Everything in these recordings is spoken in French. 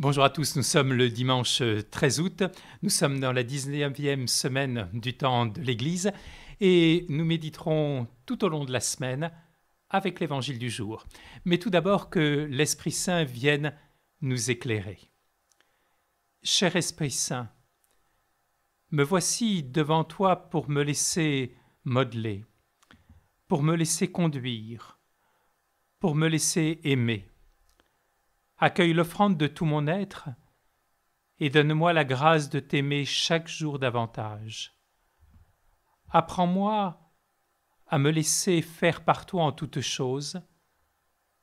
Bonjour à tous, nous sommes le dimanche 13 août, nous sommes dans la 19e semaine du temps de l'Église et nous méditerons tout au long de la semaine avec l'Évangile du jour. Mais tout d'abord que l'Esprit Saint vienne nous éclairer. Cher Esprit Saint, me voici devant toi pour me laisser modeler, pour me laisser conduire, pour me laisser aimer. Accueille l'offrande de tout mon être et donne-moi la grâce de t'aimer chaque jour davantage. Apprends-moi à me laisser faire par toi en toutes choses,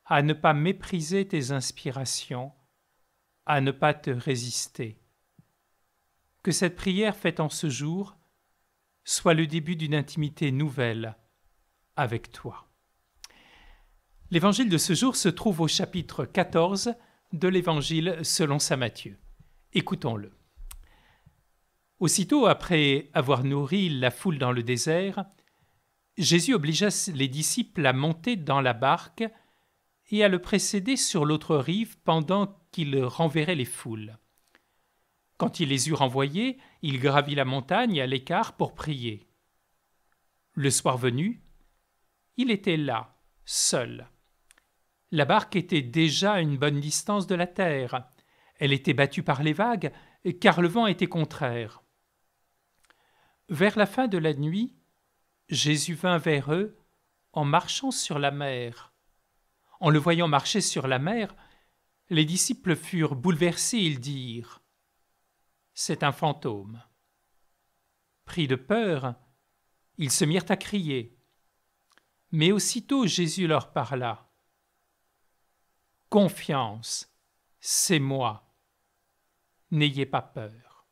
à ne pas mépriser tes inspirations, à ne pas te résister. Que cette prière faite en ce jour soit le début d'une intimité nouvelle avec toi. L'évangile de ce jour se trouve au chapitre 14 de l'évangile selon saint Matthieu. Écoutons-le. Aussitôt après avoir nourri la foule dans le désert, Jésus obligea les disciples à monter dans la barque et à le précéder sur l'autre rive pendant qu'il renverrait les foules. Quand il les eut renvoyés, il gravit la montagne à l'écart pour prier. Le soir venu, il était là, seul. La barque était déjà à une bonne distance de la terre. Elle était battue par les vagues, car le vent était contraire. Vers la fin de la nuit, Jésus vint vers eux en marchant sur la mer. En le voyant marcher sur la mer, les disciples furent bouleversés, ils dirent « C'est un fantôme ». Pris de peur, ils se mirent à crier. Mais aussitôt Jésus leur parla. « Confiance, c'est moi. N'ayez pas peur. »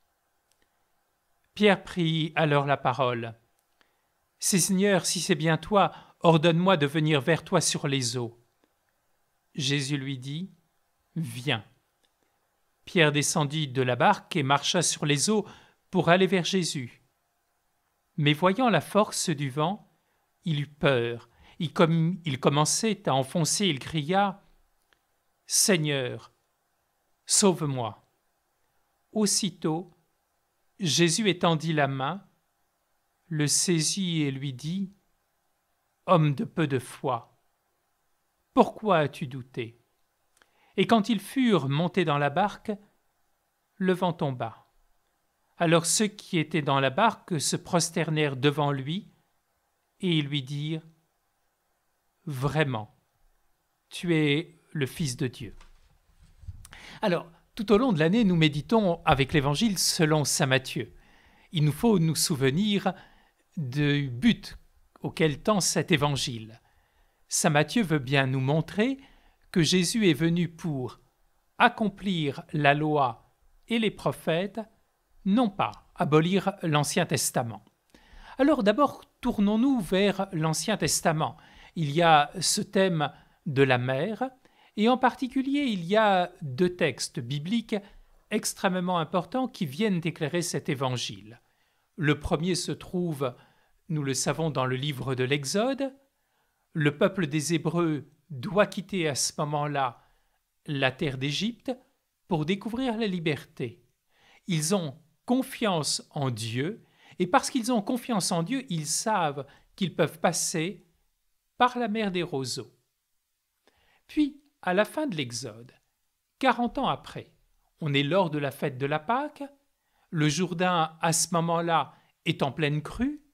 Pierre prit alors la parole. « Seigneur, si c'est bien toi, ordonne-moi de venir vers toi sur les eaux. » Jésus lui dit « Viens. » Pierre descendit de la barque et marcha sur les eaux pour aller vers Jésus. Mais voyant la force du vent, il eut peur. Il commençait à enfoncer, il cria « Seigneur, sauve-moi !» Aussitôt, Jésus étendit la main, le saisit et lui dit « Homme de peu de foi, pourquoi as-tu douté ?» Et quand ils furent montés dans la barque, le vent tomba. Alors ceux qui étaient dans la barque se prosternèrent devant lui et ils lui dirent « Vraiment, tu es le Fils de Dieu. » Alors, tout au long de l'année, nous méditons avec l'Évangile selon saint Matthieu. Il nous faut nous souvenir du but auquel tend cet Évangile. Saint Matthieu veut bien nous montrer que Jésus est venu pour accomplir la loi et les prophètes, non pas abolir l'Ancien Testament. Alors d'abord, tournons-nous vers l'Ancien Testament. Il y a ce thème de la mer, et en particulier, il y a deux textes bibliques extrêmement importants qui viennent éclairer cet évangile. Le premier se trouve, nous le savons, dans le livre de l'Exode. Le peuple des Hébreux doit quitter à ce moment-là la terre d'Égypte pour découvrir la liberté. Ils ont confiance en Dieu, et parce qu'ils ont confiance en Dieu, ils savent qu'ils peuvent passer par la mer des roseaux. Puis, à la fin de l'Exode, 40 ans après, on est lors de la fête de la Pâque, le Jourdain, à ce moment-là, est en pleine crue,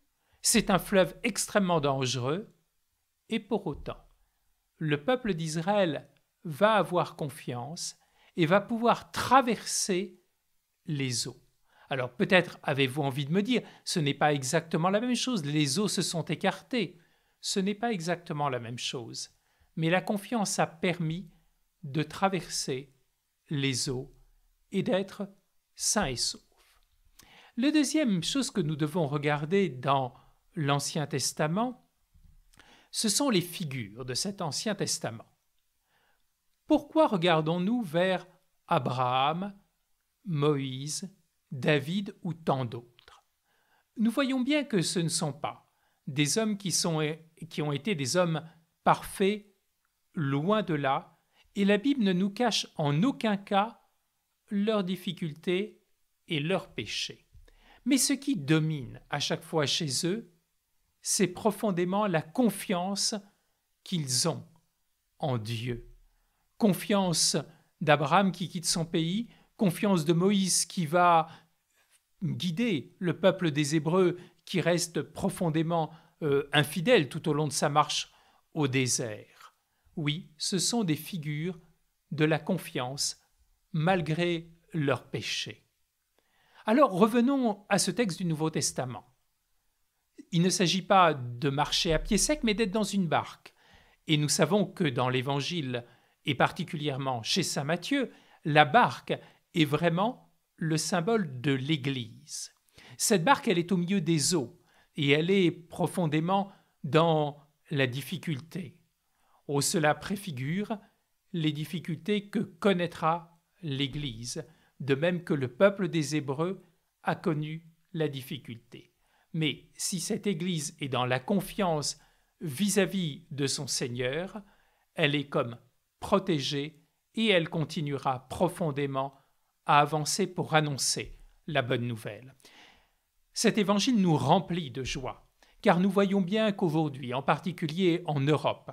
c'est un fleuve extrêmement dangereux, et pour autant, le peuple d'Israël va avoir confiance et va pouvoir traverser les eaux. Alors peut-être avez-vous envie de me dire, ce n'est pas exactement la même chose, les eaux se sont écartées, ce n'est pas exactement la même chose. Mais la confiance a permis de traverser les eaux et d'être sains et saufs. La deuxième chose que nous devons regarder dans l'Ancien Testament, ce sont les figures de cet Ancien Testament. Pourquoi regardons-nous vers Abraham, Moïse, David ou tant d'autres? Nous voyons bien que ce ne sont pas des hommes qui ont été des hommes parfaits, loin de là, et la Bible ne nous cache en aucun cas leurs difficultés et leurs péchés. Mais ce qui domine à chaque fois chez eux, c'est profondément la confiance qu'ils ont en Dieu. Confiance d'Abraham qui quitte son pays, confiance de Moïse qui va guider le peuple des Hébreux qui reste profondément infidèle tout au long de sa marche au désert. Oui, ce sont des figures de la confiance malgré leurs péchés. Alors revenons à ce texte du Nouveau Testament. Il ne s'agit pas de marcher à pied sec, mais d'être dans une barque. Et nous savons que dans l'Évangile, et particulièrement chez saint Matthieu, la barque est vraiment le symbole de l'Église. Cette barque, elle est au milieu des eaux, et elle est profondément dans la difficulté. Oh, cela préfigure les difficultés que connaîtra l'Église, de même que le peuple des Hébreux a connu la difficulté. Mais si cette Église est dans la confiance vis-à-vis de son Seigneur, elle est comme protégée et elle continuera profondément à avancer pour annoncer la bonne nouvelle. Cet évangile nous remplit de joie, car nous voyons bien qu'aujourd'hui, en particulier en Europe,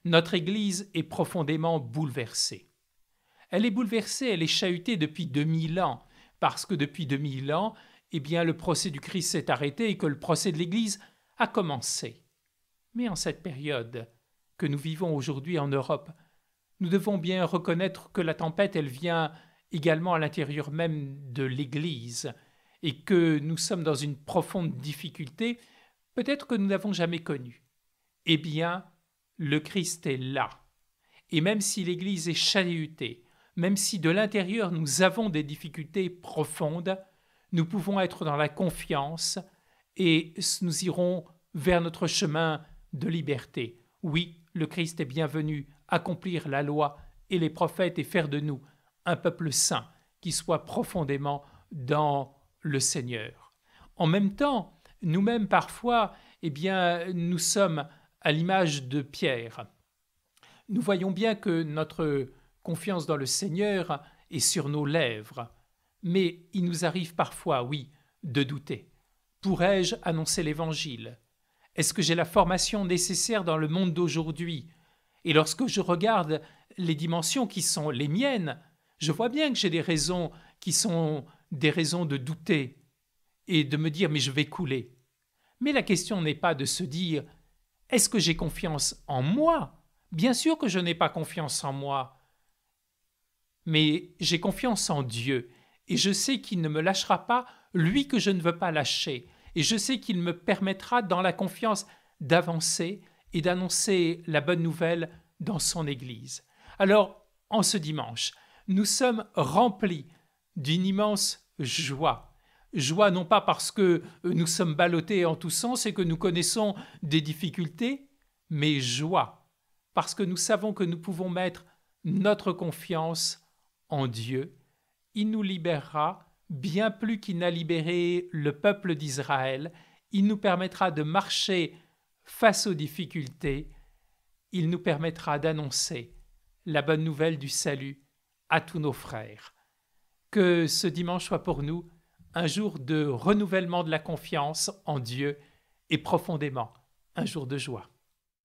notre Église est profondément bouleversée. Elle est bouleversée, elle est chahutée depuis 2000 ans, parce que depuis 2000 ans, le procès du Christ s'est arrêté et que le procès de l'Église a commencé. Mais en cette période que nous vivons aujourd'hui en Europe, nous devons bien reconnaître que la tempête, elle vient également à l'intérieur même de l'Église et que nous sommes dans une profonde difficulté, peut-être que nous n'avons jamais connue. Eh bien, le Christ est là. Et même si l'Église est chahutée, même si de l'intérieur nous avons des difficultés profondes, nous pouvons être dans la confiance et nous irons vers notre chemin de liberté. Oui, le Christ est bien venu accomplir la loi et les prophètes et faire de nous un peuple saint qui soit profondément dans le Seigneur. En même temps, nous-mêmes parfois, nous sommes à l'image de Pierre. Nous voyons bien que notre confiance dans le Seigneur est sur nos lèvres, mais il nous arrive parfois, oui, de douter. Pourrais-je annoncer l'Évangile ? Est-ce que j'ai la formation nécessaire dans le monde d'aujourd'hui ? Et lorsque je regarde les dimensions qui sont les miennes, je vois bien que j'ai des raisons qui sont des raisons de douter et de me dire « mais je vais couler ». Mais la question n'est pas de se dire « est-ce que j'ai confiance en moi ?» Bien sûr que je n'ai pas confiance en moi, mais j'ai confiance en Dieu et je sais qu'il ne me lâchera pas, lui que je ne veux pas lâcher, et je sais qu'il me permettra dans la confiance d'avancer et d'annoncer la bonne nouvelle dans son Église. Alors, en ce dimanche, nous sommes remplis d'une immense joie. Joie non pas parce que nous sommes ballottés en tous sens et que nous connaissons des difficultés, mais joie parce que nous savons que nous pouvons mettre notre confiance en Dieu. Il nous libérera bien plus qu'il n'a libéré le peuple d'Israël. Il nous permettra de marcher face aux difficultés. Il nous permettra d'annoncer la bonne nouvelle du salut à tous nos frères. Que ce dimanche soit pour nous un jour de renouvellement de la confiance en Dieu et profondément un jour de joie.